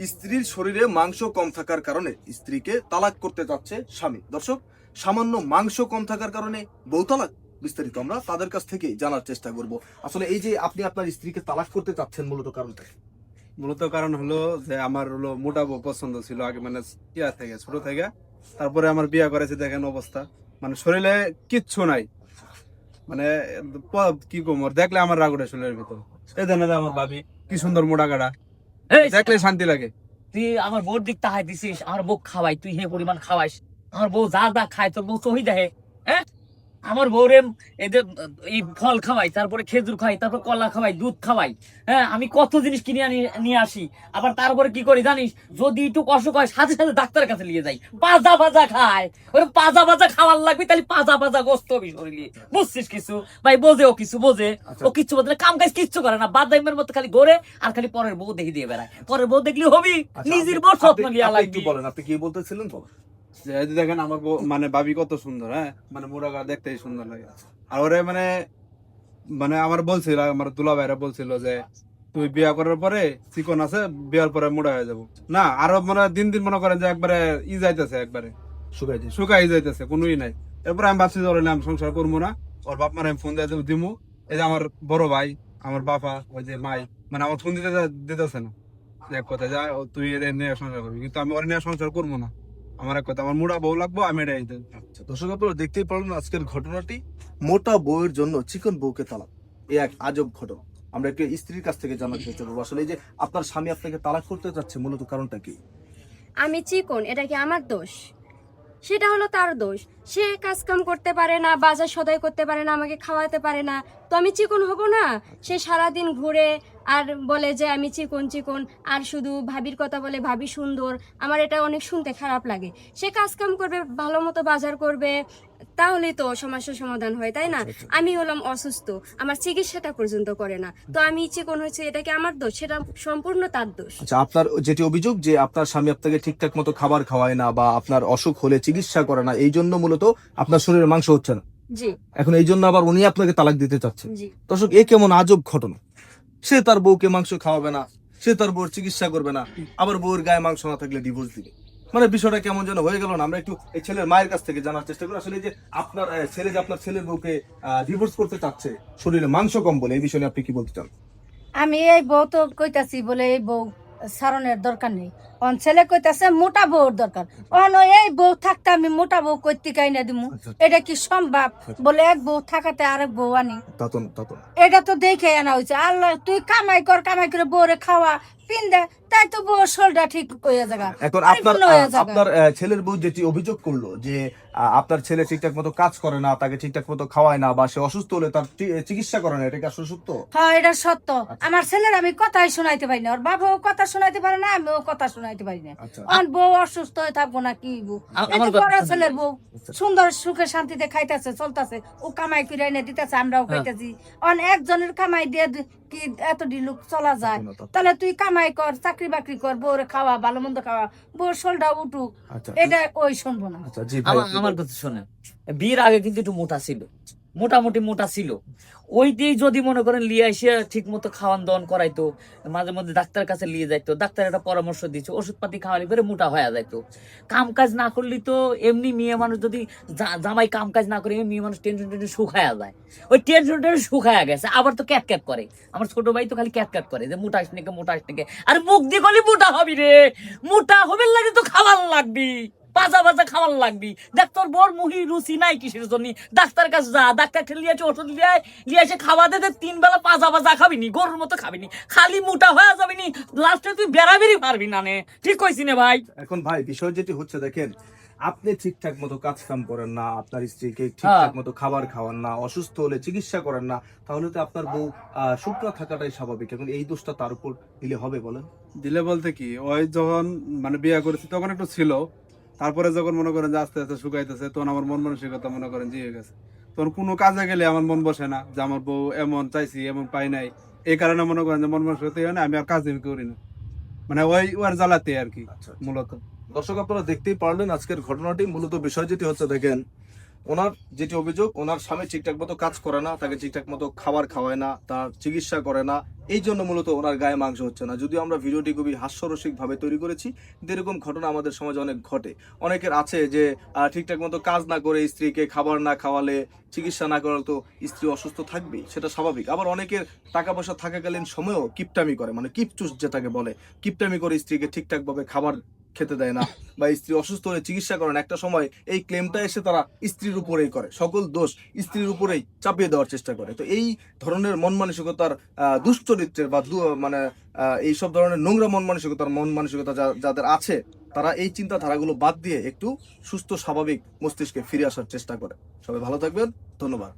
স্ত্রীর শরীরে মাংস কম থাকার কারণে স্ত্রীকে তালাক করতে যাচ্ছে স্বামী। দর্শক, সামান্য মাংস কম থাকার কারণে বউ তালাক, বিস্তারিত আমরা তাদের কাছ থেকেই জানার চেষ্টা করব। আসলে এই যে আপনি আপনার স্ত্রীকে তালাক করতে চাচ্ছেন, মূলত কারণটা কি? মূলত কারণ হলো যে আমার হলো মোটা বউ পছন্দ ছিল আগে, মানে ইয়া থেকে ছোট থেকে। তারপরে আমার বিয়ে করেছে, দেখেন অবস্থা, মানে শরীরে কিচ্ছু নাই, মানে কি কমর দেখলে আমার রাগ ওঠে শরীরের ভিতর। এই দেন আমার ভাবি কি সুন্দর মোটা গাড়া, এই দেখলে শান্তি লাগে। তুই আমার বউর দিক তাহাই দিছিস, আমার বউ খাওয়াই, তুই হে পরিমাণ খাওয়াইস। আমার বউ যা যা খায় তোর বউ সহি দেখে। হ্যাঁ, আমার বউরে এদের এই ফল খাওয়াই, তারপরে খেজুর খাওয়াই, তারপর কলা খাওয়াই, দুধ খাওয়াই। হ্যাঁ, আমি কত জিনিস কিনে নিয়ে আসি। আবার তারপরে কি করি জানিস, যদি একটু অসুখ হয় সাথে সাথে ডাক্তারের কাছে নিয়ে যাই। পাজা পাজা খায়, ওই পাজা পাজা খাওয়ার লাগবে, তাহলে পাজা পাজা গোস্ত শরীরে। বুঝছিস কিছু ভাই? বোঝে, ও কিছু বোঝে। ও কিচ্ছু বলতে কাম কাজ কিচ্ছু করে না, বাদাইমের মতো খালি ঘোরে আর খালি পরের বউ দেখি দিয়ে বেড়ায়। পরের বউ দেখলি হবি, নিজের বউ স্বপ্ন লিয়া আপনি একটু লাগবি। বলেন, আপনি কি বলতেছিলেন বলেন। যে এই যে দেখেন আমার বউ, মানে ভাবি কত সুন্দর, হ্যাঁ, মানে মোটা গাড়া দেখতেই সুন্দর লাগে। আর ওরে মানে মানে আমার বলছিল, আমার দুলা ভাইরা বলছিল যে তুই বিয়া করার পরে চিকন আছে, বিয়ার পরে মোটা হয়ে যাবো না। আরো মানে দিন দিন মনে করেন যে একবারে যাইতেছে, একবারে শুকাই যাইতেছে, কোনোই নাই। এরপরে আমি ভাবছি যে ওরে নিয়ে আমি সংসার করবো না। ওর বাপ মার আমি ফোন দিয়ে দিমু। এই যে আমার বড় ভাই, আমার বাপা, ওই যে মাই, মানে আমার ফোন দিতেছে না। এক কথা যা তুই এর নিয়ে সংসার করবি, কিন্তু আমি ওর নিয়ে সংসার করবো না। আমার এক কথা, আমার মোটা বউ লাগবো, আমি এটাই দর্শক, আপনারা দেখতেই পারলেন আজকের ঘটনাটি, মোটা বউয়ের জন্য চিকন বউকে তালাক। এই এক আজব ঘটনা। আমরা একটু স্ত্রীর কাছ থেকে জানার চেষ্টা করবো, আসলে এই যে আপনার স্বামী আপনাকে তালাক করতে চাচ্ছে, মূলত কারণটা কি? আমি চিকন, এটা কি আমার দোষ? সেটা হলো তার দোষ। সে কাজ কাম করতে পারে না, বাজার সদাই করতে পারে না, আমাকে খাওয়াতে পারে না, তো আমি চিকন হব না? সে সারাদিন ঘুরে আর বলে যে আমি চিকন চিকন, আর শুধু ভাবির কথা বলে, ভাবি সুন্দর। আমার এটা অনেক শুনতে খারাপ লাগে। সে কাজ কাম করবে, ভালো মতো বাজার করবে, তাহলেই তো সমস্যার সমাধান হয়, তাই না? আমি হলাম অসুস্থ, আমার চিকিৎসাটা পর্যন্ত করে না, তো আমি চিকন হয়েছে, এটা কি আমার দোষ? সেটা সম্পূর্ণ তার দোষ। আচ্ছা, আপনার যেটি অভিযোগ যে আপনার স্বামী আপনাকে ঠিকঠাক মতো খাবার খাওয়ায় না, বা আপনার অসুখ হলে চিকিৎসা করে না, এই জন্য মূলত আপনার শরীরে মাংস হচ্ছে না। জি এখন এই জন্য আবার উনি আপনাকে তালাক দিতে চাচ্ছে। জি। দর্শক, এ কেমন আজব ঘটনা! সে তার বউকে মাংস খাওয়াবে না, সে তার বউর চিকিৎসা করবে না, আবার বউর গায়ে মাংস না থাকলে ডিভোর্স দিবে। মানে বিষয়টা কেমন যেন হয়ে গেল না? আমরা একটু এই ছেলের মায়ের কাছ থেকে জানার চেষ্টা করি, আসলে এই যে আপনার ছেলে যে আপনার ছেলের বউকে ডিভোর্স করতে চাচ্ছে শরীরে মাংস কম বলে, এই বিষয়ে আপনি কি বলতে চান? আমি এই বউ তো কইতাছি বলে এই বউ সারণের দরকার নেই। অন ছেলে কইতাছে মোটা বউর দরকার। অন এই বউ থাকতে আমি মোটা বউ কইতে কাই না দিমু? এটা কি সম্ভব? বলে এক বউ থাকাতে আরেক বউ আনি, তাতো এটা তো দেখে আনা হয়েছে। আল্লাহ, তুই কামাই কর, কামাই করে বউরে খাওয়া পিন্দে, তাই তো বউর শোলটা ঠিক হয়ে যাবে। এখন আপনার ছেলের বউ যেটি অভিযোগ করলো যে আপনার ছেলে ঠিকঠাক মতো কাজ করে না, তাকে ঠিকঠাক মতো খাওয়ায় না, বা সে অসুস্থ হলে তার চিকিৎসা করে না, এটা কি আসলে সত্য? হ্যাঁ, এটা সত্য। আমার ছেলের আমি কথাই শোনাইতে পারি না, ওর বাবাও কথা শোনাইতে পারে না, আমিও কথা শোনাইতে পারি না। আচ্ছা। আমার বউ অসুস্থ হয়ে থাকবো না কি বউ? আমার এই যে কথা বড় শোনেন। ছেলের বউ সুন্দর সুখে শান্তিতে খাইতেছে, চলতেছে, ও কামাই করে এনে দিতেছে, আমরাও খাইতেছি। অন একজনের কামাই দিয়ে কি এত লোক চলা যায়? তাহলে তুই কামাই কর, চাকরি বাকরি কর, বউরে খাওয়া, ভালো মন্দ খাওয়া, বউর শোলটা উঠুক, আচ্ছা এটা ওই শুনবো না। আচ্ছা, জি ভাই, আমার কথা শোনেন, বিয়ের আগে কিন্তু একটু মোটা ছিল, মোটামুটি মোটা ছিল। ওই দিয়ে যদি মনে করেন লিয়ে এসে ঠিক মতো খাওয়ান দাওয়ান করাইতো, মাঝে মধ্যে ডাক্তার কাছে নিয়ে যাইতো, ডাক্তার একটা পরামর্শ দিচ্ছে, ওষুধপাতি খাওয়ালি পরে মোটা হয়ে যাইতো। কাম কাজ না করলে তো এমনি মেয়ে মানুষ যদি জামাই কাম কাজ না করে, মেয়ে মানুষ টেনশন শুকায়া যায়। ওই টেনশন শুকায়া গেছে, আবার তো ক্যাট ক্যাট করে। আমার ছোট ভাই তো খালি ক্যাট ক্যাট করে যে মোটা আসনে মোটা আসনে, আর মুখ দিয়ে বলি মোটা হবি রে, মোটা হবে লাগে তো খাবার লাগবি, বাজা বাজা খাবার লাগবি। দেখ তোর বর মুহি রুচি নাই কিসের জন্য, ডাক্তার কাছে যা, ডাক্তার লিয়ে আসে ওষুধ লিয়ে এসে খাওয়া দে, 3 বেলা পাজা বাজা খাবি নি, গরুর মতো খাবি নি, খালি মোটা হয়ে যাবি নি, লাস্টে তুই বেড়াবেড়ি পারবি না। নে ঠিক কইছি না ভাই? এখন ভাই বিষয় যেটি হচ্ছে, দেখেন, আপনি ঠিকঠাক মতো কাজ কাম করেন না, আপনার স্ত্রীকে ঠিকঠাক মতো খাবার খাওয়ান না, অসুস্থ হলে চিকিৎসা করেন না, তাহলে তো আপনার বউ শুকনো থাকাটাই স্বাভাবিক। এখন এই দোষটা তার উপর দিলে হবে বলেন? দিলে বলতে কি, ওই যখন মানে বিয়ে করেছি তখন একটু ছিল, তারপরে যখন মনে করেন যে আস্তে আস্তে শুকাইতেছে, তখন আমার মন মানসিকতা মনে করেন যে হয়ে গেছে। তখন কোনো কাজে গেলে আমার মন বসে না যে আমার বউ এমন চাইছি এমন পাই নাই, এই কারণে মনে করেন যে মন মানসিকতা হয় না, আমি আর কাজ করি না, মানে ওই ওর জ্বালাতে আর কি মূলত। দর্শক, আপনারা দেখতেই পারলেন আজকের ঘটনাটি। মূলত বিষয় যেটি হচ্ছে, দেখেন, ওনার যেটি অভিযোগ, ওনার স্বামী ঠিকঠাক মতো কাজ করে না, তাকে ঠিকঠাক মতো খাবার খাওয়ায় না, তার চিকিৎসা করে না, এই জন্য মূলত ওনার গায়ে মাংস হচ্ছে না। যদিও আমরা ভিডিওটি খুবই হাস্যরসিক ভাবে তৈরি করেছি, কিন্তু এরকম ঘটনা আমাদের সমাজে অনেক ঘটে। অনেকের আছে যে ঠিকঠাক মতো কাজ না করে স্ত্রীকে খাবার না খাওয়ালে, চিকিৎসা না করালে তো স্ত্রী অসুস্থ থাকবেই, সেটা স্বাভাবিক। আবার অনেকের টাকা পয়সা থাকাকালীন সময়েও কিপটামি করে, মানে কিপচুস যেটাকে বলে, কিপটামি করে স্ত্রীকে ঠিকঠাক ভাবে খাবার খেতে দেয় না, বা স্ত্রী অসুস্থ হলে চিকিৎসা করেন। একটা সময় এই ক্লেমটা এসে তারা স্ত্রীর উপরেই করে, সকল দোষ স্ত্রীর উপরেই চাপিয়ে দেওয়ার চেষ্টা করে। তো এই ধরনের মন মানসিকতার দুশ্চরিত্রের বা মানে এইসব ধরনের নোংরা মন মানসিকতা যাদের আছে, তারা এই চিন্তাধারাগুলো বাদ দিয়ে একটু সুস্থ স্বাভাবিক মস্তিষ্কে ফিরে আসার চেষ্টা করে। সবাই ভালো থাকবেন, ধন্যবাদ।